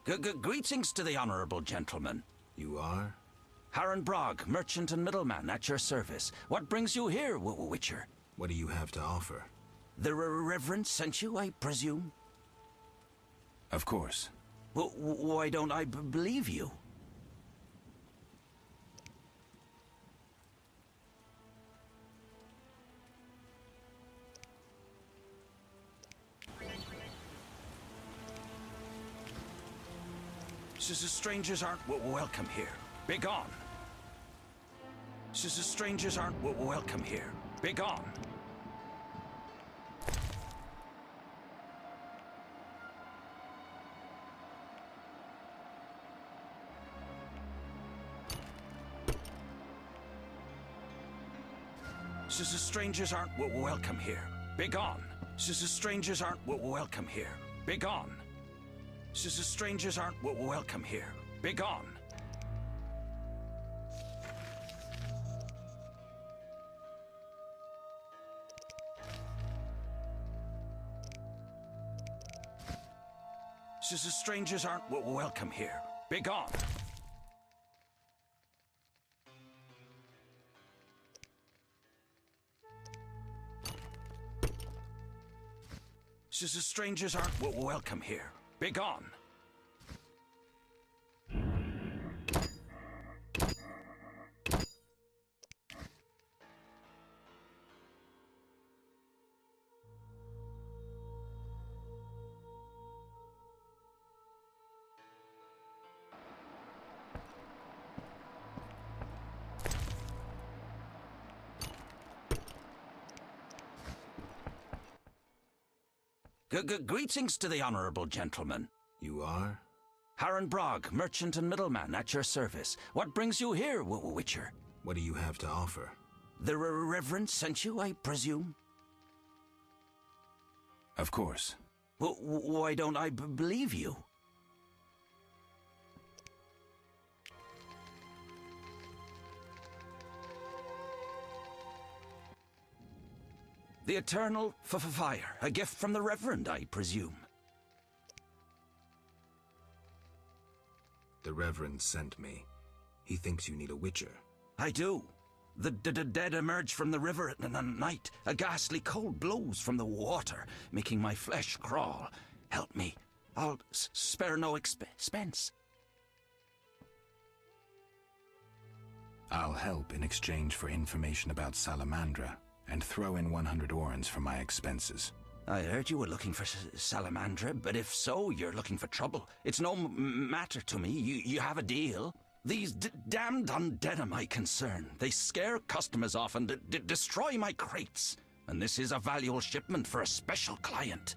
Greetings to the honorable gentleman. You are? Harren Brog, merchant and middleman, at your service. What brings you here, Witcher? What do you have to offer? The Reverend sent you, I presume? Of course. Why don't I believe you? Strangers aren't welcome here. Begone. Strangers aren't welcome here. Begone. Strangers aren't welcome here. Begone. Strangers aren't welcome here. Begone. Strangers aren't welcome here. Begone. Strangers aren't welcome here. Begone. Strangers aren't welcome here. Begone. Greetings to the honorable gentleman. You are? Harren Brog, merchant and middleman, at your service. What brings you here, Witcher? What do you have to offer? The Reverend sent you, I presume? Of course. Why don't I believe you? The eternal fire, a gift from the Reverend, I presume. The Reverend sent me. He thinks you need a witcher. I do. The dead emerge from the river at night. A ghastly cold blows from the water, making my flesh crawl. Help me. I'll spare no expense. I'll help in exchange for information about Salamandra, and throw in 100 orens for my expenses. I heard you were looking for Salamandra, but if so, you're looking for trouble. It's no matter to me. You have a deal. These damned undead are my concern. They scare customers off and destroy my crates. And this is a valuable shipment for a special client.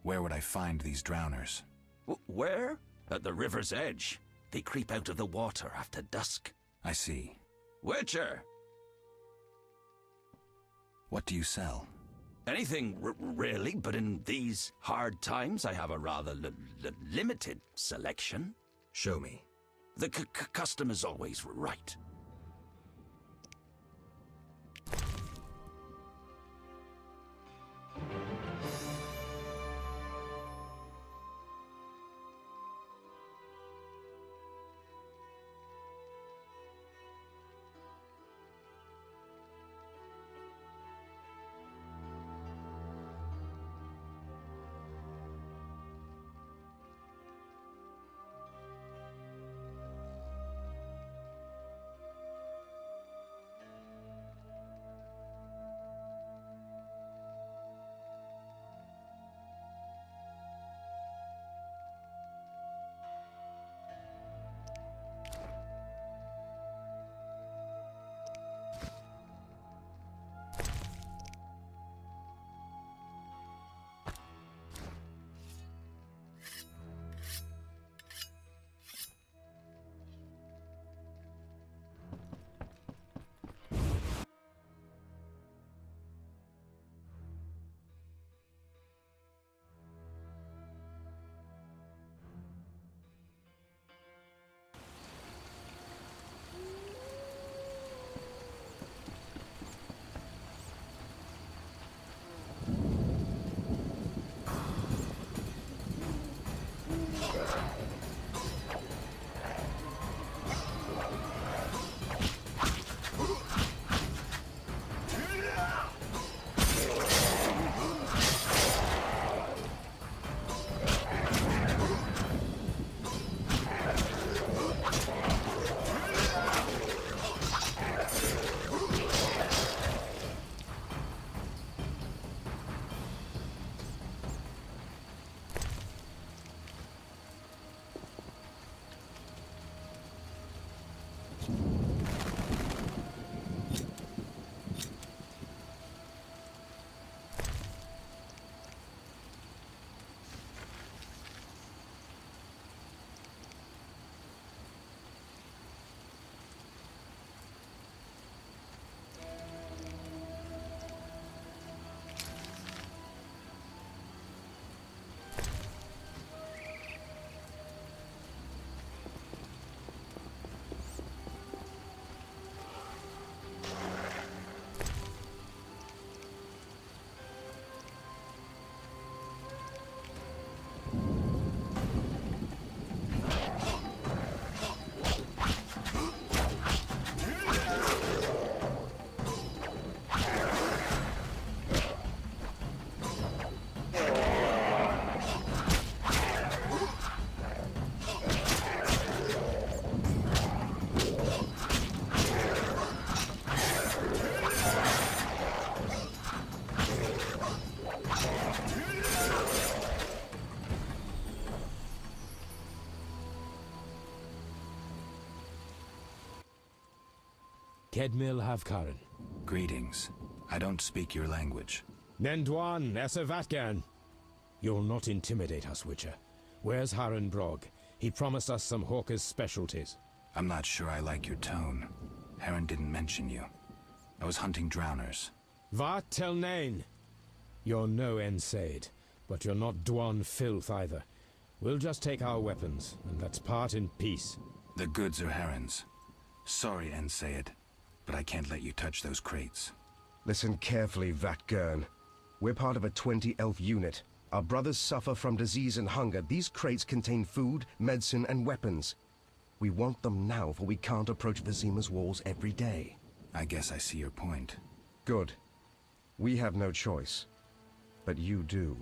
Where would I find these drowners? Where? At the river's edge. They creep out of the water after dusk. I see. Witcher! What do you sell? Anything, really, but in these hard times I have a rather limited selection. Show me. The customer's always right. Kedmil Havkarin. Greetings. I don't speak your language. Nendwan Esavatgan. You'll not intimidate us, Witcher. Where's Harren Brog? He promised us some Hawker's specialties. I'm not sure I like your tone. Harren didn't mention you. I was hunting drowners. Va Telnain. You're no Ensaid, but you're not Dwan filth either. We'll just take our weapons, and let's part in peace. The goods are Harren's. Sorry, Ensaid, but I can't let you touch those crates. Listen carefully, Vatgern. We're part of a 20-elf unit. Our brothers suffer from disease and hunger. These crates contain food, medicine, and weapons. We want them now, for we can't approach Vizima's walls every day. I guess I see your point. Good. We have no choice. But you do.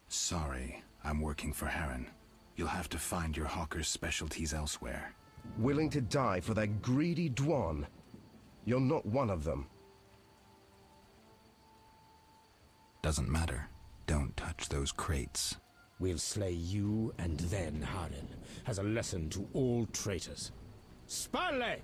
Sorry, I'm working for Harren. You'll have to find your Hawker's specialties elsewhere. Willing to die for that greedy Dwan? You're not one of them. Doesn't matter. Don't touch those crates. We'll slay you and then Harren, as a lesson to all traitors. Sparle!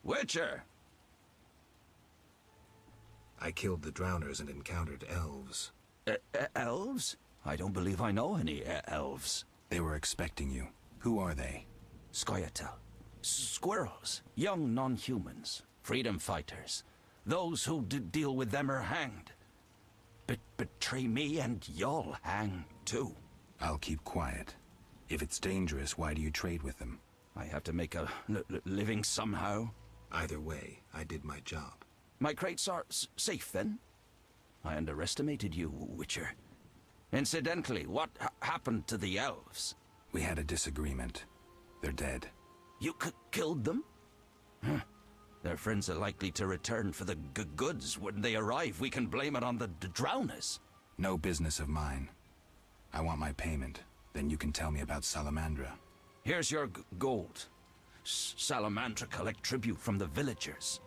Witcher! I killed the drowners and encountered elves. Elves? I don't believe I know any elves. They were expecting you. Who are they? Scoia'tael. Squirrels. Young non-humans. Freedom fighters. Those who deal with them are hanged. Betray me and you'll hang too. I'll keep quiet. If it's dangerous, why do you trade with them? I have to make a living somehow. Either way, I did my job. My crates are safe, then? I underestimated you, Witcher. Incidentally, what happened to the elves? We had a disagreement. They're dead. You killed them? Huh. Their friends are likely to return for the goods. When they arrive, we can blame it on the drowners. No business of mine. I want my payment. Then you can tell me about Salamandra. Here's your gold. Salamandra collect tribute from the villagers.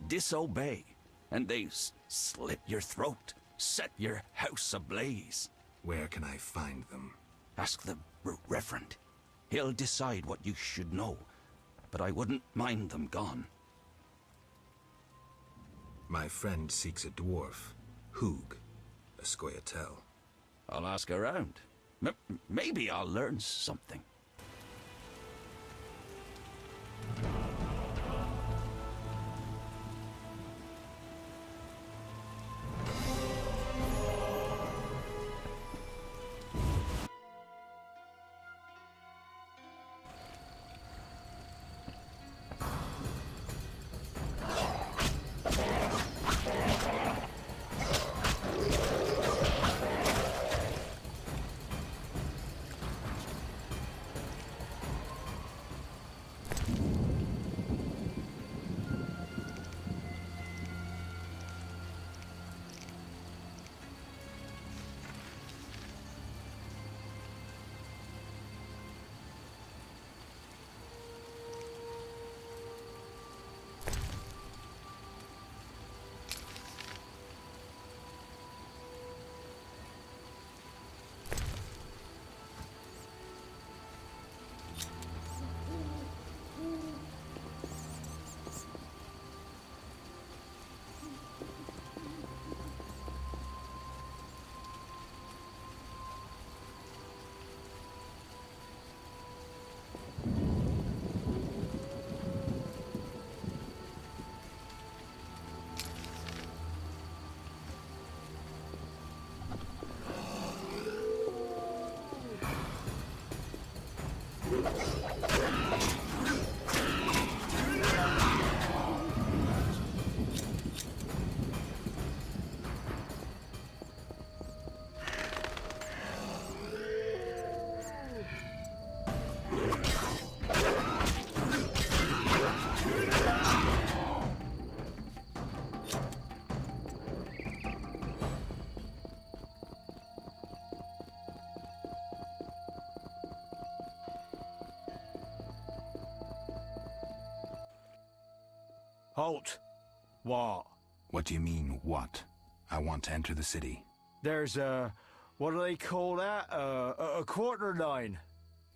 Disobey, and they slit your throat, set your house ablaze. Where can I find them? Ask the Reverend. He'll decide what you should know, but I wouldn't mind them gone. My friend seeks a dwarf, Hugh, a Scoia'tael. I'll ask around. Maybe I'll learn something. Halt! What? What do you mean, what? I want to enter the city. There's a... what do they call that? A quarter line.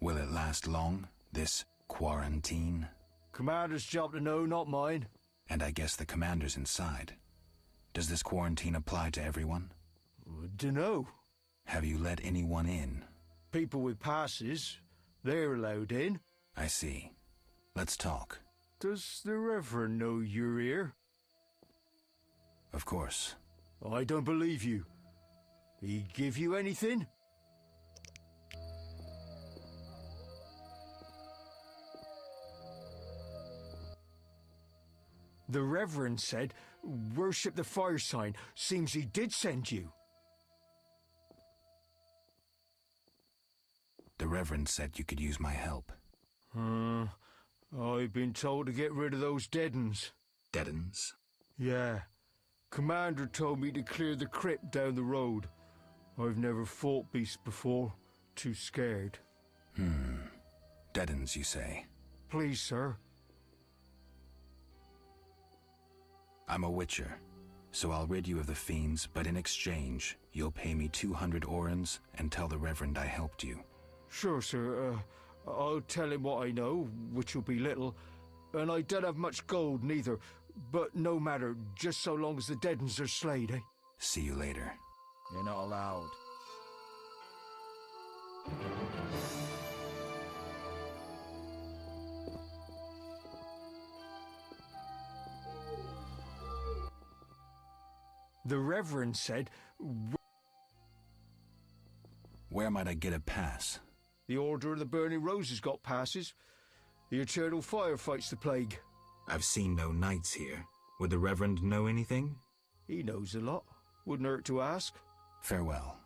Will it last long, this quarantine? Commander's job to know, not mine. And I guess the commander's inside. Does this quarantine apply to everyone? Dunno. Have you let anyone in? People with passes, they're allowed in. I see. Let's talk. Does the Reverend know you're here? Of course. I don't believe you. He give you anything? The Reverend said, worship the fire sign. Seems he did send you. The Reverend said you could use my help. I've been told to get rid of those dead uns. Dead uns? Yeah. Commander told me to clear the crypt down the road. I've never fought beasts before. Too scared. Dead uns, you say? Please, sir. I'm a witcher, so I'll rid you of the fiends, but in exchange, you'll pay me 200 orens and tell the Reverend I helped you. Sure, sir. I'll tell him what I know, which will be little. And I don't have much gold, neither. But no matter, just so long as the dead uns are slayed, eh? See you later. You're not allowed. The Reverend said... Where might I get a pass? The Order of the Burning Roses got passes. The Eternal Fire fights the plague. I've seen no knights here. Would the Reverend know anything? He knows a lot. Wouldn't hurt to ask. Farewell.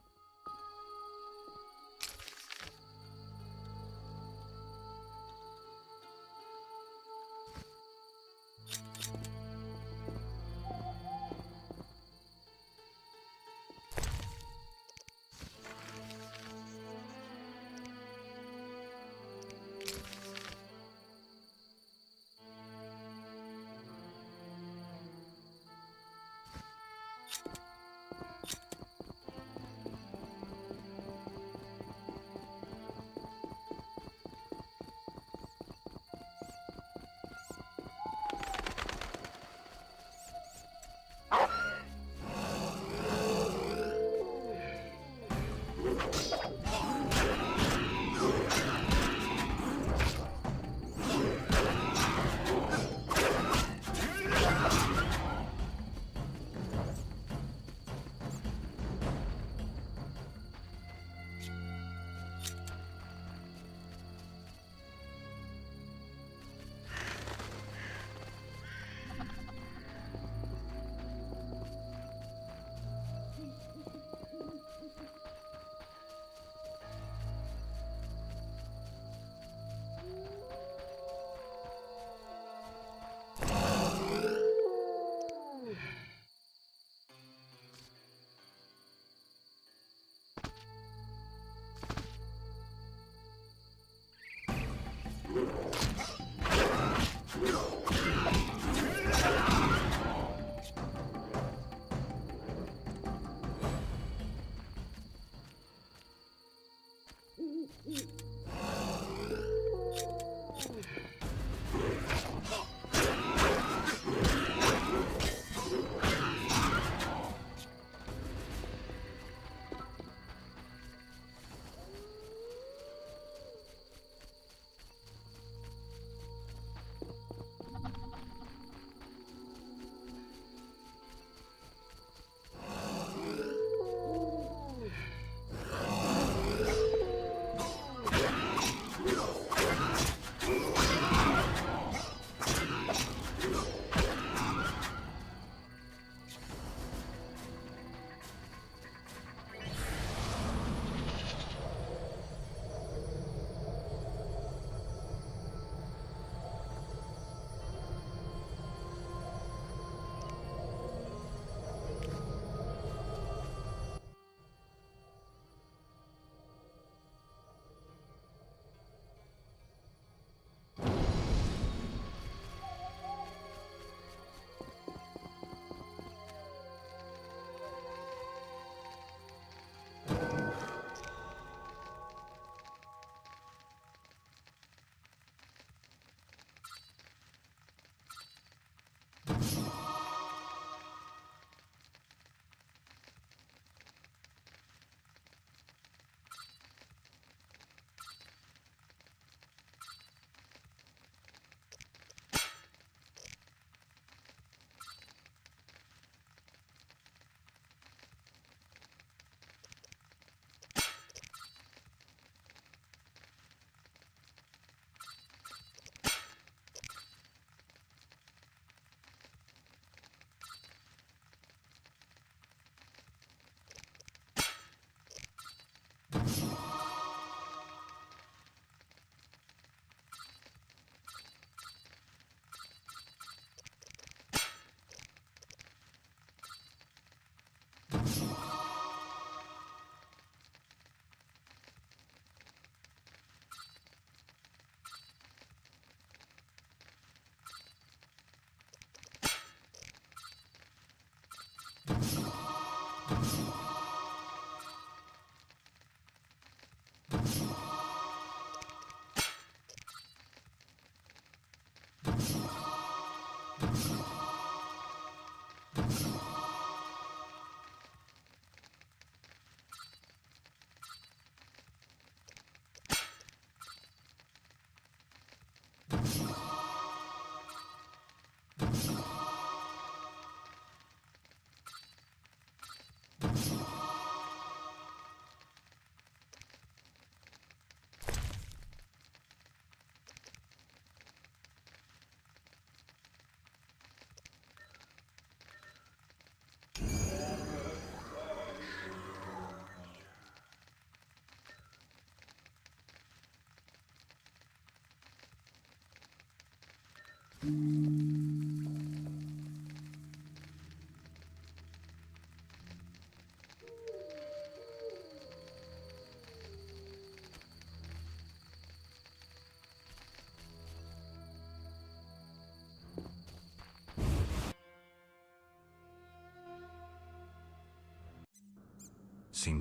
Seems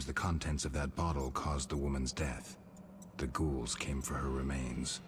the contents of that bottle caused the woman's death. The ghouls came for her remains.